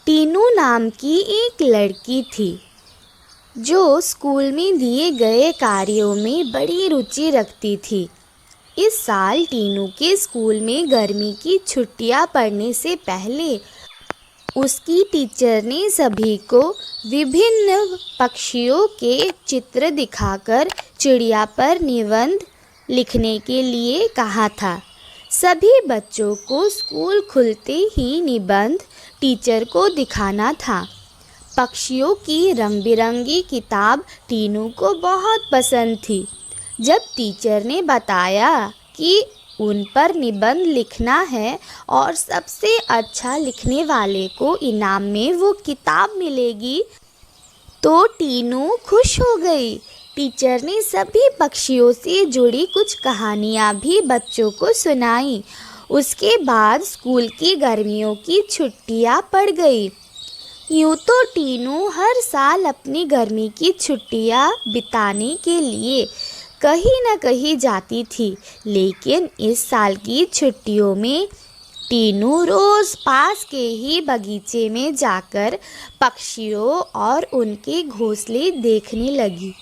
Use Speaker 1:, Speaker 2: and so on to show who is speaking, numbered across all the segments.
Speaker 1: टीनू नाम की एक लड़की थी जो स्कूल में दिए गए कार्यों में बड़ी रुचि रखती थी। इस साल टीनू के स्कूल में गर्मी की छुट्टियां पड़ने से पहले उसकी टीचर ने सभी को विभिन्न पक्षियों के चित्र दिखाकर चिड़िया पर निबंध लिखने के लिए कहा था। सभी बच्चों को स्कूल खुलते ही निबंध टीचर को दिखाना था। पक्षियों की रंग बिरंगी किताब टीनू को बहुत पसंद थी। जब टीचर ने बताया कि उन पर निबंध लिखना है और सबसे अच्छा लिखने वाले को इनाम में वो किताब मिलेगी, तो टीनू खुश हो गई। टीचर ने सभी पक्षियों से जुड़ी कुछ कहानियाँ भी बच्चों को सुनाई। उसके बाद स्कूल की गर्मियों की छुट्टियाँ पड़ गई। यूँ तो टीनू हर साल अपनी गर्मी की छुट्टियाँ बिताने के लिए कहीं न कहीं जाती थी, लेकिन इस साल की छुट्टियों में टीनू रोज़ पास के ही बगीचे में जाकर पक्षियों और उनके घोंसले देखने लगी।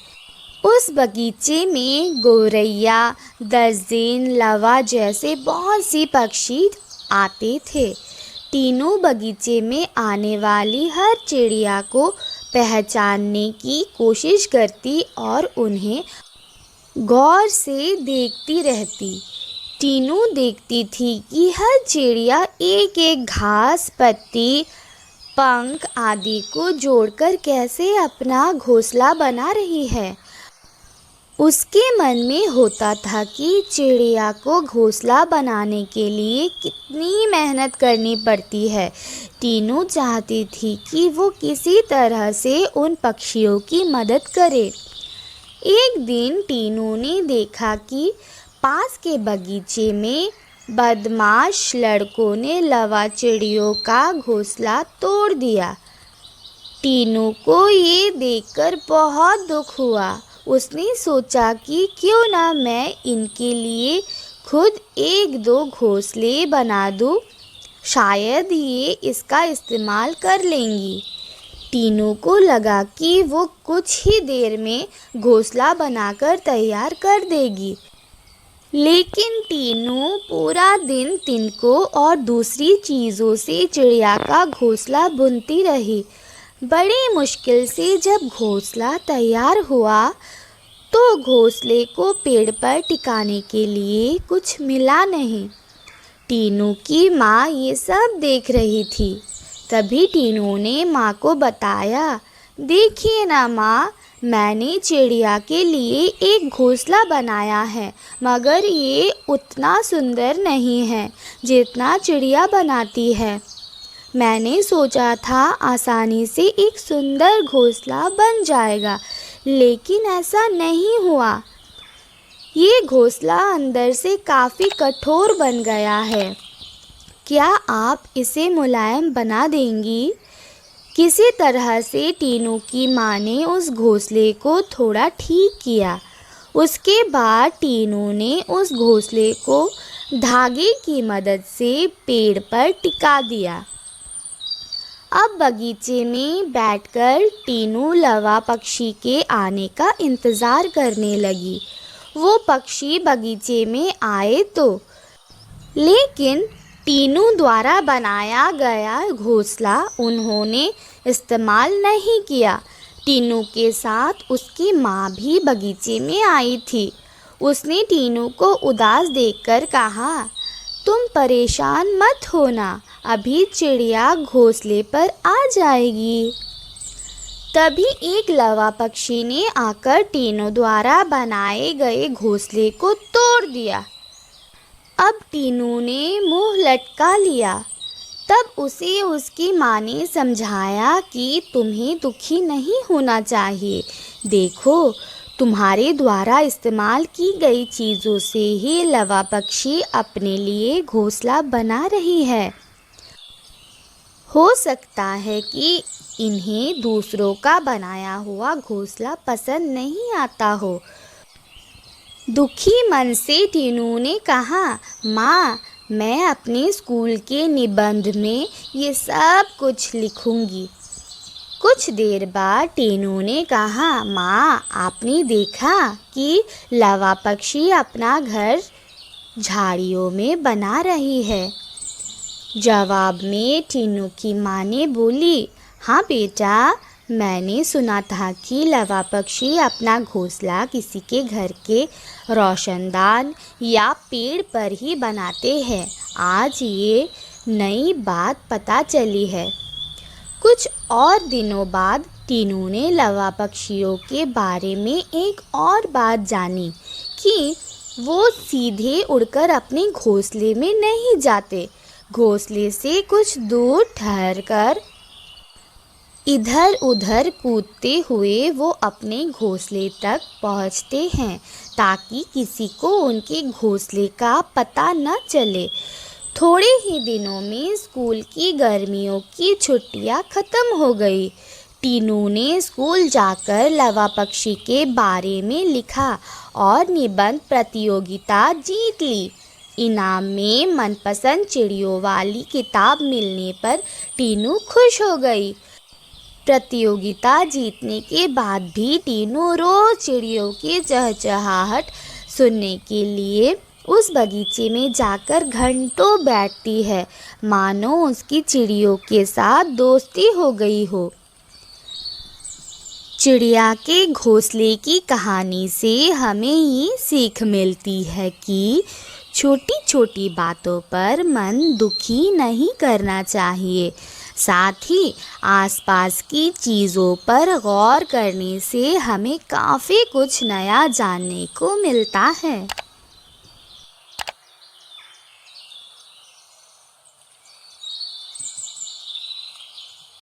Speaker 1: उस बगीचे में गौरैया, दर्जन, लवा जैसे बहुत सी पक्षी आते थे। टीनू बगीचे में आने वाली हर चिड़िया को पहचानने की कोशिश करती और उन्हें गौर से देखती रहती। टीनू देखती थी कि हर चिड़िया एक एक घास, पत्ती, पंख आदि को जोड़कर कैसे अपना घोंसला बना रही है। उसके मन में होता था कि चिड़िया को घोंसला बनाने के लिए कितनी मेहनत करनी पड़ती है। टीनू चाहती थी कि वो किसी तरह से उन पक्षियों की मदद करे। एक दिन टीनू ने देखा कि पास के बगीचे में बदमाश लड़कों ने लवा चिड़ियों का घोंसला तोड़ दिया। टीनू को ये देखकर बहुत दुख हुआ। उसने सोचा कि क्यों ना मैं इनके लिए खुद एक दो घोंसले बना दूं, शायद ये इसका इस्तेमाल कर लेंगी। टीनू को लगा कि वो कुछ ही देर में घोंसला बनाकर तैयार कर देगी, लेकिन टीनू पूरा दिन तिनकों और दूसरी चीज़ों से चिड़िया का घोंसला बुनती रही। बड़ी मुश्किल से जब घोंसला तैयार हुआ तो घोंसले को पेड़ पर टिकाने के लिए कुछ मिला नहीं। टीनू की माँ ये सब देख रही थी। तभी टीनू ने माँ को बताया, देखिए ना माँ, मैंने चिड़िया के लिए एक घोंसला बनाया है, मगर ये उतना सुंदर नहीं है जितना चिड़िया बनाती है। मैंने सोचा था आसानी से एक सुंदर घोंसला बन जाएगा, लेकिन ऐसा नहीं हुआ। ये घोंसला अंदर से काफ़ी कठोर बन गया है। क्या आप इसे मुलायम बना देंगी? किसी तरह से टीनू की माँ ने उस घोंसले को थोड़ा ठीक किया। उसके बाद टीनू ने उस घोंसले को धागे की मदद से पेड़ पर टिका दिया। अब बगीचे में बैठकर टीनू लवा पक्षी के आने का इंतज़ार करने लगी। वो पक्षी बगीचे में आए तो, लेकिन टीनू द्वारा बनाया गया घोंसला उन्होंने इस्तेमाल नहीं किया। टीनू के साथ उसकी माँ भी बगीचे में आई थी। उसने टीनू को उदास देखकर कहा, तुम परेशान मत होना, अभी चिड़िया घोंसले पर आ जाएगी। तभी एक लवा पक्षी ने आकर टीनू द्वारा बनाए गए घोंसले को तोड़ दिया। अब टीनू ने मुंह लटका लिया। तब उसे उसकी माँ ने समझाया कि तुम्हें दुखी नहीं होना चाहिए। देखो, तुम्हारे द्वारा इस्तेमाल की गई चीज़ों से ही लवा पक्षी अपने लिए घोंसला बना रही है। हो सकता है कि इन्हें दूसरों का बनाया हुआ घोंसला पसंद नहीं आता हो। दुखी मन से टीनू ने कहा, माँ, मैं अपने स्कूल के निबंध में ये सब कुछ लिखूंगी। कुछ देर बाद टीनू ने कहा, माँ, आपने देखा कि लावा पक्षी अपना घर झाड़ियों में बना रही है। जवाब में टीनू की माँ ने बोली, हाँ बेटा, मैंने सुना था कि लावा पक्षी अपना घोंसला किसी के घर के रोशनदान या पेड़ पर ही बनाते हैं। आज ये नई बात पता चली है। कुछ और दिनों बाद टीनू ने लावा पक्षियों के बारे में एक और बात जानी कि वो सीधे उड़कर अपने घोंसले में नहीं जाते। घोंसले से कुछ दूर ठहरकर इधर उधर कूदते हुए वो अपने घोंसले तक पहुंचते हैं ताकि किसी को उनके घोंसले का पता न चले। थोड़े ही दिनों में स्कूल की गर्मियों की छुट्टियां ख़त्म हो गई। टीनू ने स्कूल जाकर लावा पक्षी के बारे में लिखा और निबंध प्रतियोगिता जीत ली। इनाम में मनपसंद चिड़ियों वाली किताब मिलने पर टीनू खुश हो गई। प्रतियोगिता जीतने के बाद भी टीनू रोज चिड़ियों की चहचहाहट सुनने के लिए उस बगीचे में जाकर घंटों बैठती है, मानो उसकी चिड़ियों के साथ दोस्ती हो गई हो। चिड़िया के घोंसले की कहानी से हमें ये सीख मिलती है कि छोटी छोटी बातों पर मन दुखी नहीं करना चाहिए। साथ ही आसपास की चीज़ों पर गौर करने से हमें काफ़ी कुछ नया जानने को मिलता है।